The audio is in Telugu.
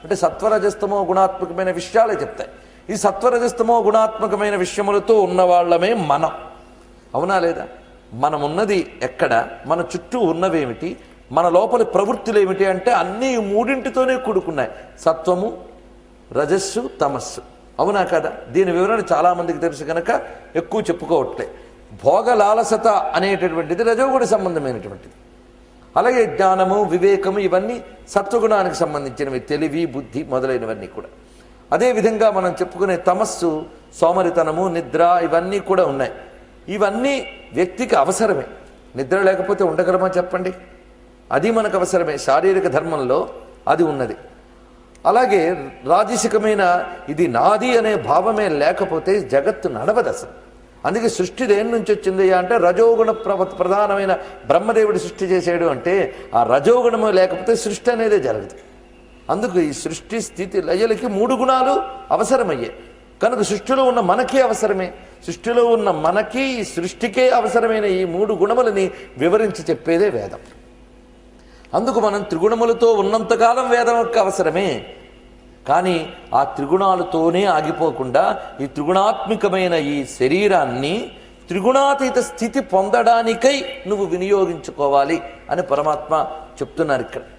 అంటే సత్వరజస్తమో గుణాత్మకమైన విషయాలే చెప్తాయి. ఈ సత్వరజస్తమో గుణాత్మకమైన విషయములతో ఉన్నవాళ్లమే మనం. అవునా లేదా? మనం ఉన్నది ఎక్కడ, మన చుట్టూ ఉన్నవేమిటి, మన లోపలి ప్రవృత్తులు ఏమిటి అంటే అన్నీ మూడింటితోనే కూడుకున్నాయి. సత్వము, రజస్సు, తమస్సు. అవునా కదా? దీని వివరణ చాలామందికి తెలుసు కనుక ఎక్కువ చెప్పుకోవట్లే. భోగలాలసత అనేటటువంటిది రజోగుణ సంబంధమైనటువంటిది. అలాగే జ్ఞానము, వివేకము ఇవన్నీ సత్వగుణానికి సంబంధించినవి, తెలివి, బుద్ధి మొదలైనవన్నీ కూడా. అదేవిధంగా మనం చెప్పుకునే తమస్సు, సోమరితనము, నిద్ర ఇవన్నీ కూడా ఉన్నాయి. ఇవన్నీ వ్యక్తికి అవసరమే. నిద్ర లేకపోతే ఉండగలమా చెప్పండి? అది మనకు అవసరమే. శారీరక ధర్మంలో అది ఉన్నది. అలాగే రాజసికమైన ఇది నాది అనే భావమే లేకపోతే జగత్తు నడవదు అసలు. అందుకే సృష్టి దేని నుంచి వచ్చింది అంటే రజోగుణ ప్రధానమైన బ్రహ్మదేవుడు సృష్టి చేసాడు అంటే ఆ రజోగుణము లేకపోతే సృష్టి అనేదే జరగదు. అందుకు ఈ సృష్టి స్థితి లయలకి 3 గుణాలు అవసరమయ్యే కనుక సృష్టిలో ఉన్న మనకే అవసరమే. సృష్టిలో ఉన్న మనకి సృష్టికే అవసరమైన ఈ 3 గుణములని వివరించి చెప్పేదే వేదం. అందుకు మనం త్రిగుణములతో ఉన్నంతకాలం వేదం యొక్క అవసరమే. కానీ ఆ త్రిగుణాలతోనే ఆగిపోకుండా ఈ త్రిగుణాత్మికమైన ఈ శరీరాన్ని త్రిగుణాతీత స్థితి పొందడానికై నువ్వు వినియోగించుకోవాలి అని పరమాత్మ చెప్తున్నారు ఇక్కడ.